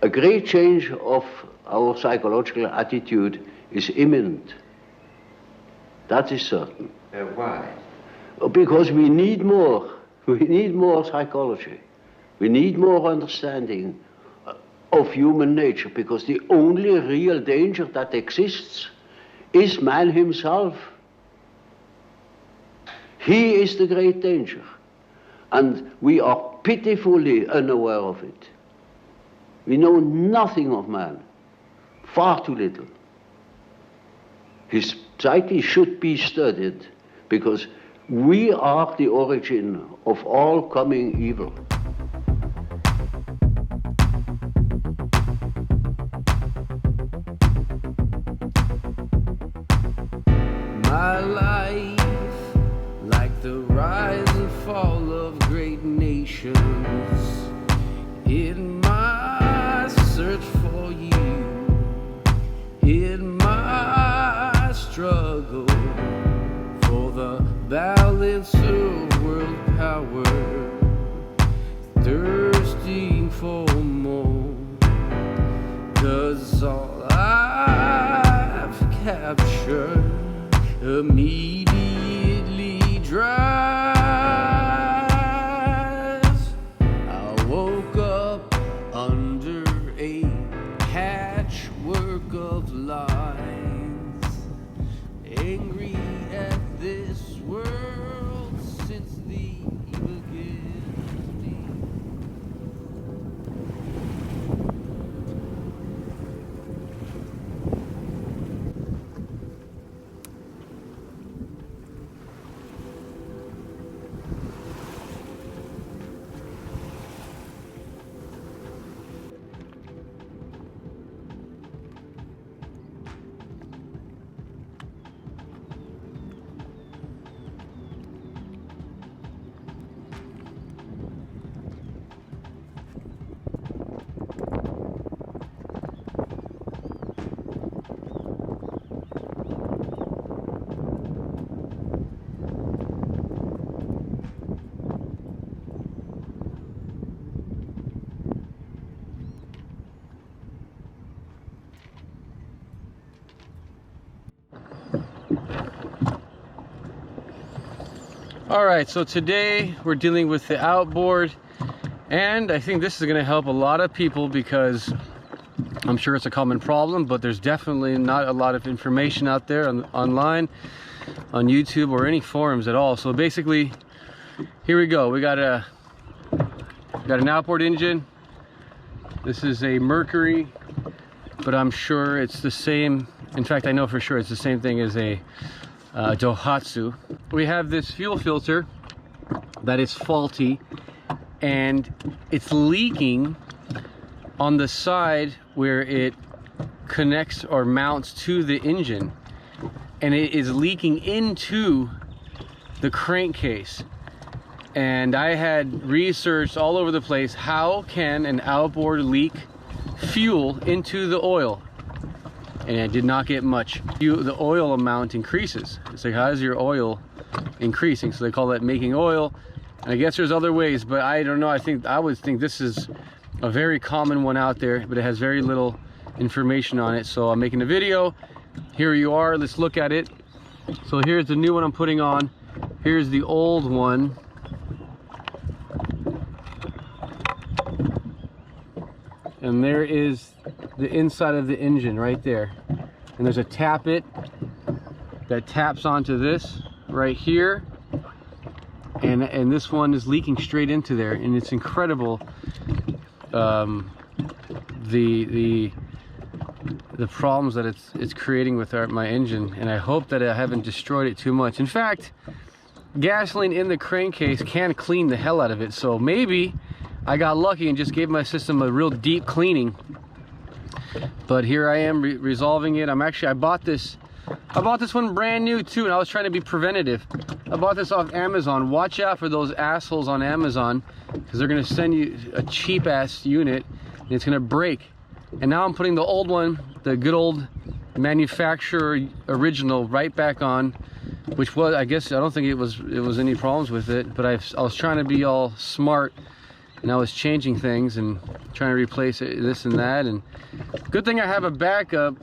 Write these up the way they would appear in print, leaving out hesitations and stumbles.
A great change of our psychological attitude is imminent. That is certain. Why? Because we need more. We need more psychology. We need more understanding of human nature, because the only real danger that exists is man himself. He is the great danger, and we are pitifully unaware of it. We know nothing of man, far too little. His psyche should be studied, because we are the origin of all coming evil. My life, like the rise and fall of great nations, in my search for you, in my struggle for the balance of world power, thirsting for more, 'cause all I've captured immediately dries. I woke up under a patchwork of lines, angry at this world since the beginning. All right, so today we're dealing with the outboard, and I think this is going to help a lot of people because I'm sure it's a common problem, but there's definitely not a lot of information out there online, on YouTube or any forums at all. So basically, here we go. We got an outboard engine. This is a Mercury, but I'm sure it's the same. In fact, I know for sure it's the same thing as a Daihatsu. We have this fuel filter that is faulty, and it's leaking on the side where it connects or mounts to the engine, and it is leaking into the crankcase. And I had researched all over the place, how can an outboard leak fuel into the oil? And I did not get much. The oil amount increases. It's like, how is your oil increasing? So they call that making oil. And I guess there's other ways, but I don't know. I would think this is a very common one out there, but it has very little information on it. So I'm making a video. Here you are. Let's look at it. So here's the new one I'm putting on. Here's the old one. And there is the inside of the engine right there. And there's a tappet that taps onto this right here. And this one is leaking straight into there. And it's incredible, the problems that it's creating with my engine. And I hope that I haven't destroyed it too much. In fact, gasoline in the crankcase can clean the hell out of it. So maybe I got lucky and just gave my system a real deep cleaning. But here I am resolving it. I bought this one brand new too, and I was trying to be preventative. I bought this off Amazon. Watch out for those assholes on Amazon, because they're gonna send you a cheap ass unit and it's gonna break. And now I'm putting the old one, the good old manufacturer original, right back on, which was, I guess, I don't think it was any problems with it, but I was trying to be all smart and I was changing things and trying to replace it, this and that, and good thing I have a backup,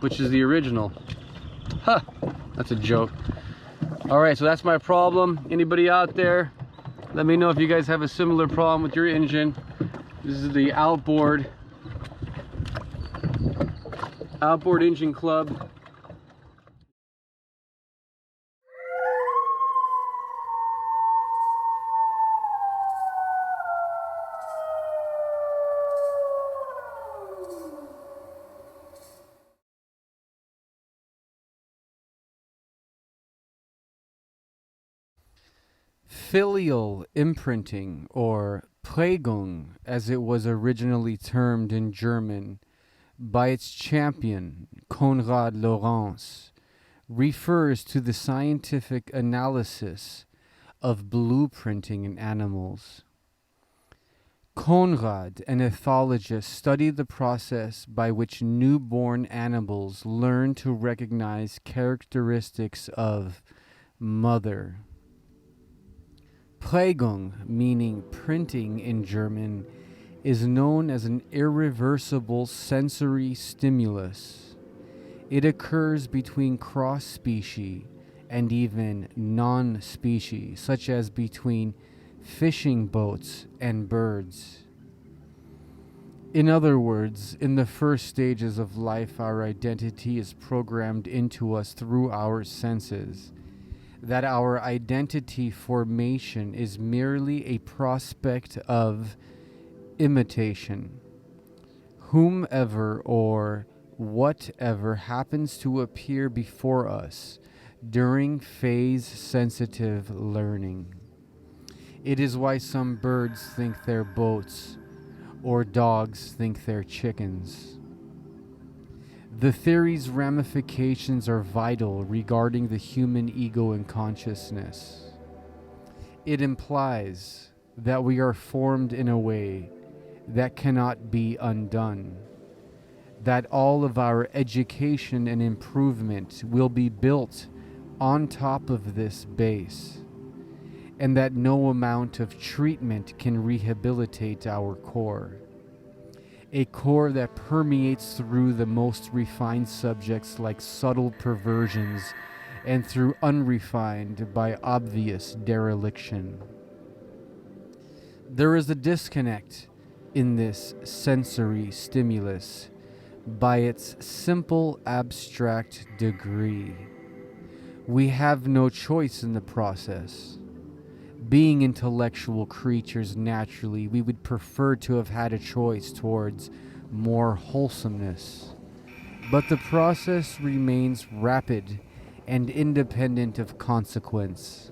which is the original. Huh, that's a joke. All right, so that's my problem. Anybody out there, let me know if you guys have a similar problem with your engine. This is the outboard engine club. Filial imprinting, or Prägung, as it was originally termed in German by its champion, Konrad Lorenz, refers to the scientific analysis of blueprinting in animals. Konrad, an ethologist, studied the process by which newborn animals learn to recognize characteristics of mother. Prägung, meaning printing in German, is known as an irreversible sensory stimulus. It occurs between cross-species and even non-species, such as between fishing boats and birds. In other words, in the first stages of life, our identity is programmed into us through our senses. That our identity formation is merely a prospect of imitation. Whomever or whatever happens to appear before us during phase-sensitive learning. It is why some birds think they're boats, or dogs think they're chickens. The theory's ramifications are vital regarding the human ego and consciousness. It implies that we are formed in a way that cannot be undone, that all of our education and improvement will be built on top of this base, and that no amount of treatment can rehabilitate our core. A core that permeates through the most refined subjects like subtle perversions and through unrefined by obvious dereliction. There is a disconnect in this sensory stimulus by its simple abstract degree. We have no choice in the process. Being intellectual creatures, naturally, we would prefer to have had a choice towards more wholesomeness. But the process remains rapid and independent of consequence.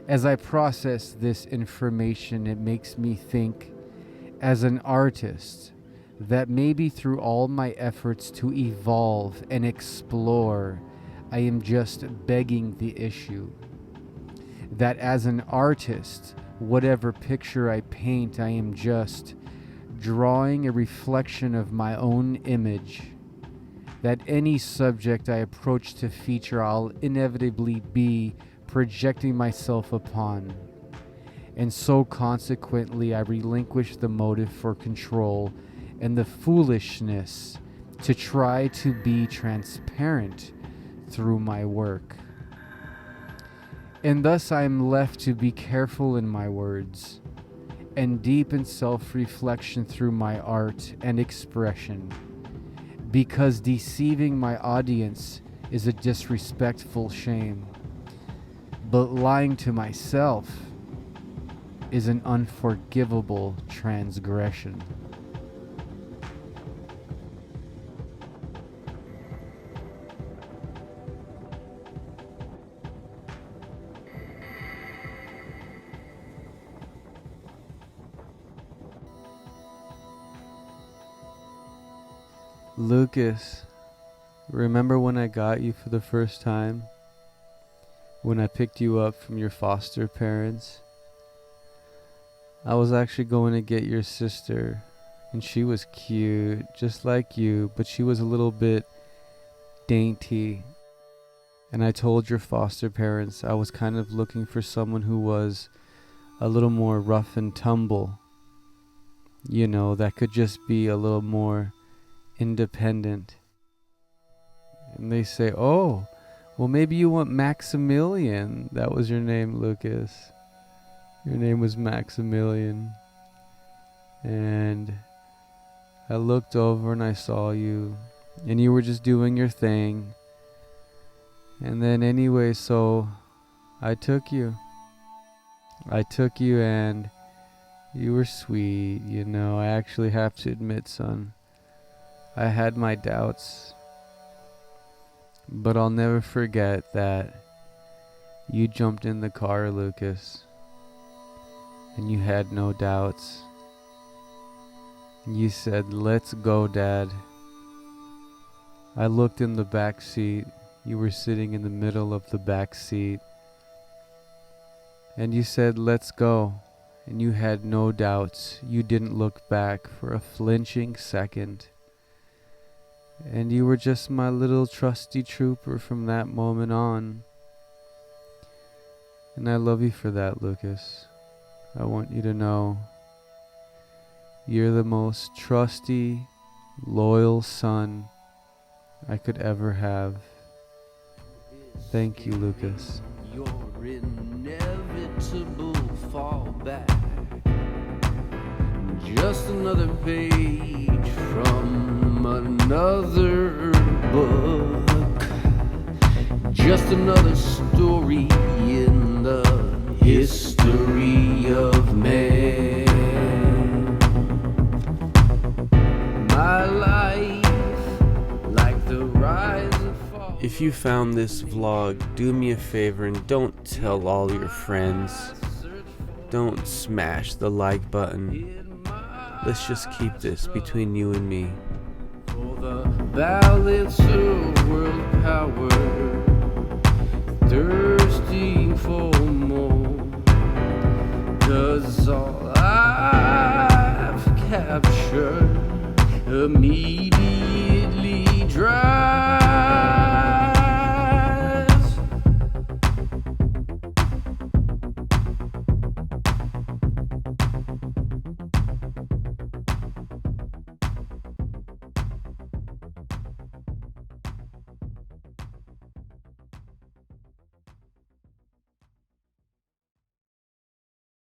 As I process this information, it makes me think, as an artist, that maybe through all my efforts to evolve and explore, I am just begging the issue. That as an artist, whatever picture I paint, I am just drawing a reflection of my own image. That any subject I approach to feature, I'll inevitably be projecting myself upon. And so consequently, I relinquish the motive for control and the foolishness to try to be transparent through my work. And thus I am left to be careful in my words and deep in self-reflection through my art and expression, because deceiving my audience is a disrespectful shame, but lying to myself is an unforgivable transgression. Lucas, remember when I got you for the first time? When I picked you up from your foster parents? I was actually going to get your sister, and she was cute, just like you, but she was a little bit dainty. And I told your foster parents I was kind of looking for someone who was a little more rough and tumble. You know, that could just be a little more independent. And they say, oh, well, maybe you want Maximilian. That was your name, Lucas. Your name was Maximilian. And I looked over and I saw you. And you were just doing your thing. And then anyway, so I took you. And you were sweet, you know. I actually have to admit, son, I had my doubts. But I'll never forget that you jumped in the car, Lucas. And you had no doubts. And you said, let's go, Dad. I looked in the back seat. You were sitting in the middle of the back seat. And you said, let's go. And you had no doubts. You didn't look back for a flinching second. And you were just my little trusty trooper from that moment on. And I love you for that, Lucas. I want you to know you're the most trusty, loyal son I could ever have. Thank you, Lucas. Your inevitable fallback. Just another page from another book. Just another story in the history of man. My life, like the rise and fall. If you found this vlog, do me a favor and don't tell all your friends. Don't smash the like button. Let's just keep this between you and me. For the balance of world power, thirsting for more. 'Cause all I've captured, a meat